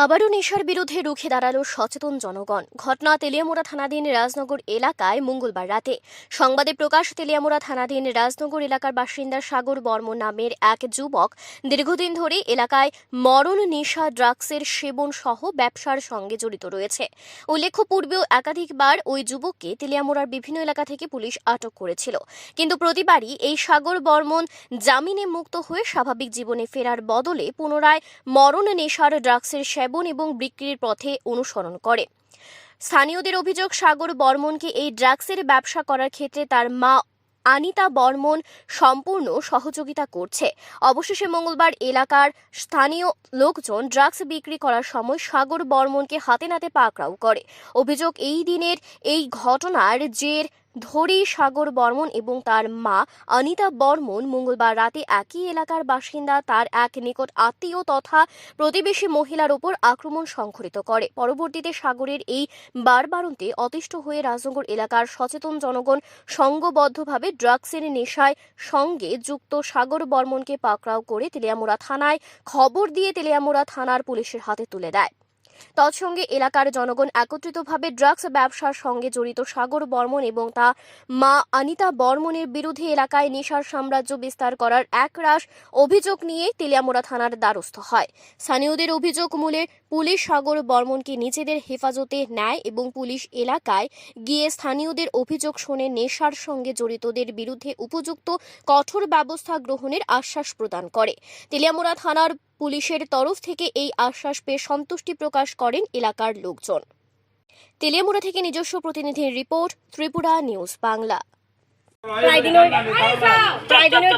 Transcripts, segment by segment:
আবারও নেশার বিরুদ্ধে রুখে দাঁড়ালো সচেতন জনগণ। ঘটনা তেলিয়ামুড়া থানাধীন রাজনগর এলাকায় মঙ্গলবার রাতে। সংবাদে প্রকাশ, তেলিয়ামুড়া থানাধীন রাজনগর এলাকার বাসিন্দা সাগর বর্মন নামের এক যুবক দীর্ঘদিন ধরে এলাকায় মরণ নেশা, ড্রাগসের সেবন সহ ব্যবসার সঙ্গে জড়িত রয়েছে। উল্লেখ্য, পূর্বেও একাধিকবার ওই যুবককে তেলিয়ামুড়ার বিভিন্ন এলাকা থেকে পুলিশ আটক করেছিল, কিন্তু প্রতিবারই এই সাগর বর্মন জামিনে মুক্ত হয়ে স্বাভাবিক জীবনে ফেরার বদলে পুনরায় মরণ নেশার, ড্রাগসের সেবন এবং বিক্রির পথে অনুসরণ করে। স্থানীয়দের অভিযোগ, সাগর বর্মনকে এই ড্রাগসের ব্যবসা করার ক্ষেত্রে তার মা আনিতা বর্মন সম্পূর্ণ সহযোগিতা করছে। অবশেষে মঙ্গলবার এলাকার স্থানীয় লোকজন ড্রাগস বিক্রি করার সময় সাগর বর্মনকে হাতে নাতে পাকড়াও করে। অভিযোগ, এই দিনের এই ঘটনার জের ধরেই সাগর বর্মন এবং তার মা অনিতা বর্মন মঙ্গলবার রাতে একই এলাকার বাসিন্দা তার এক নিকট আত্মীয় তথা প্রতিবেশী মহিলার ওপর আক্রমণ সংঘটিত করে। পরবর্তীতে সাগরের এই বারবারন্তে অতিষ্ঠ হয়ে রাজনগর এলাকার সচেতন জনগণ সংঘবদ্ধভাবে ড্রাগসের নেশায় সঙ্গে যুক্ত সাগর বর্মনকে পাকড়াও করে তেলিয়ামুড়া থানায় খবর দিয়ে তেলিয়ামুড়া থানার পুলিশের হাতে তুলে দেয়। তৎসঙ্গে এলাকার জনগণ একত্রিতভাবে ড্রাগস ব্যবসার সঙ্গে জড়িত সাগর বর্মন এবং তা মা অনিতা বর্মনের বিরুদ্ধে এলাকায় নেশার সাম্রাজ্য বিস্তার করার একরাশ অভিযোগ নিয়ে তেলিয়ামুড়া থানার দ্বারস্থ হয়। স্থানীয়দের অভিযোগ মূলে পুলিশ সাগর বর্মনকে নিজেদের হেফাজতে নেয় এবং পুলিশ এলাকায় গিয়ে স্থানীয়দের অভিযোগ শুনে নেশার সঙ্গে জড়িতদের বিরুদ্ধে উপযুক্ত কঠোর ব্যবস্থা গ্রহণের আশ্বাস প্রদান করে। তেলিয়ামুড়া থানার পুলিশের তরফ থেকে এই আশ্বাস পেয়ে সন্তুষ্টি প্রকাশ করেন এলাকার লোকজন। তেলিয়ামুড়া থেকে নিজস্ব প্রতিনিধির রিপোর্ট, ত্রিপুরা নিউজ বাংলা। প্রায় দিনে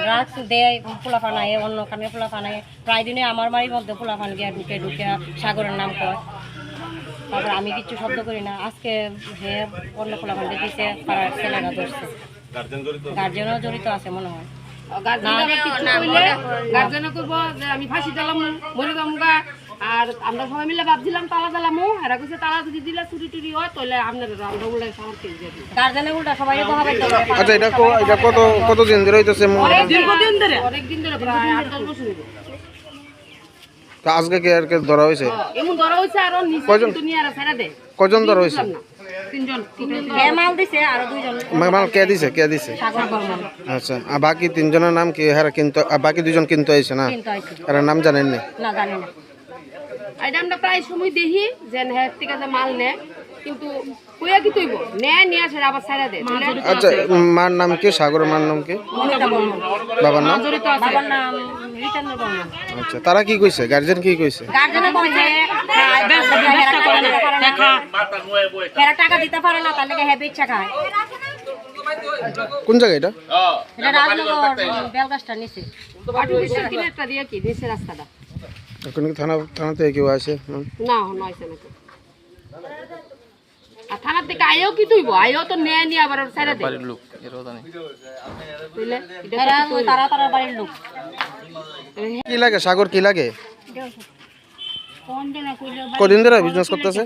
ড্রাগস দেয় পোলাপান আয়, অন্য কানে পোলাপান আয়। প্রায় দিনে আমার বাড়ির মধ্যে পোলাপান গিয়ে ঢুকে সাগরের নাম কয়। তারপর আমি কিচ্ছু শব্দ করি না। আজকে যে অন্য পোলাপান দিয়েছে, পাড়ার ছেলেরা ধরছে। গার্জেনও জড়িত আছে মনে হয়। আমি ফাঁসি দিলাম, মরে যামগা। আর আমরা সবাই মিলে ভাবছিলাম তালা দিলাম, এরা কইছে তালা যদি দিলে চুরি টুরি হয় তাহলে আপনারা আমরা উল্টা শহর কিনে যাবি। গার্জেনে উল্টা সবাই তো হবে। আচ্ছা, এটা কতদিন ধরে হইতেছে? অনেকদিন ধরে প্রায় 8-10 বছর হইব। তা আজকে কি আর কে ধরা হয়েছে? এমন ধরা হইছে আর নিচে কিন্তু নিয়ে আর ফেরা দেয়। কয়জন ধরা হয়েছে? 3 জন। মাল দিছে আর 2 জন। মাল কে দিছে? সাগর বর্মন। আচ্ছা, আর বাকি 3 জনের নাম কি? হ্যাঁ, কিন্তু বাকি 2 জন কিন্তু আইছে না? এর নাম জানেন না? না, জানি না। এটা আমরা প্রায় সময় দেখি যে হ্যাঁ ঠিক আছে মাল নেয়, কিন্তু কইয়া কি তৈব নেয় নিয়ে আসে আবার ছাড়া দেয়। আচ্ছা, মার নাম কি? সাগরের মার নাম কি? বাবার নাম? বাবার নাম রিটার্ন বর্মন। আচ্ছা, তারা কি কইছে? গার্জিয়ান কি কইছে? গার্জেনে কইছে টাকা দিতে পারে না, তার লেগে হ্যাঁ ইচ্ছা খায়। কোন জায়গা এটা? এটা রাজনগর বেলগাছটা নিচে। আর্টিফিশিয়াল কিনারটা দিয়ে কি নিচে রাস্তাটা। এখন কি থানাতে কেউ আসে? না, নয়ছে না তো। আর থানার থেকে আয়ও কি তুইব? আয়ও তো নেয় নিয়ে আবার ছাড়া দেয়। বাড়ির লোক এরও জানে। বুঝলে? তারা বাড়ির লোক। কি লাগে সাগর? কি লাগে? কদিন ধরে বিজনেস করতেছে?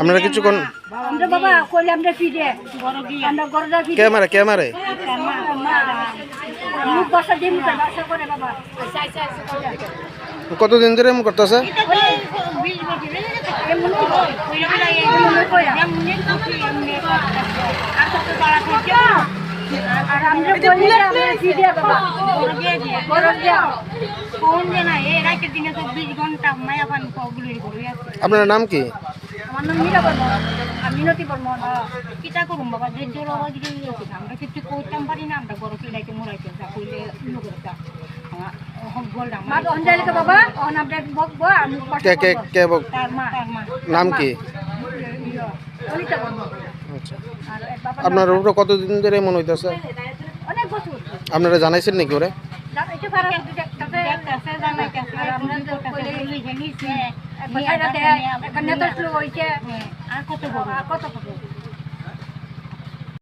আপনারা কিছু কোন আমরা বাবা কইলে আমরা কি দে আমরা গরদা কি কে মারে মুখ বসা দিমু তো বাসা করে বাবা। কতদিন ধরে এমন করতেছে? আর আমরা কইলে আমরা কি দে বাবা গরদা কোন জানা এই রাতে দিনে 24 ঘন্টা মায়া পান পগুলির করে আছে। আপনার নাম কি? আমার নাম মীরা বর্মন। আমি মিনতি বর্মন। কিটা করুম বাবা, যে জোর আওয়াজ দিয়ে আমরা কিছু কইতাম পারি না। আমরা বড় কিলাইতে মরাইতে যা কইলে অন্য করতা গোলডা মা অঞ্জলিকে বাবা অন আমরা বকবো আমি কে বক? তার মা নাম কি? অনিতা বর্মন। আচ্ছা, আর বাবা আপনার উপরে কতদিন ধরে এমন হইতাছে? অনেক বছর। আপনারা জানাইছেন নাকি ওরে? এটা পারা দেখতেছে জানাইতে আর আমরা তো কইলে নিছে এখন এটা দেয় এখন নেতা শুরু হইছে। আর কত বড় কত বড়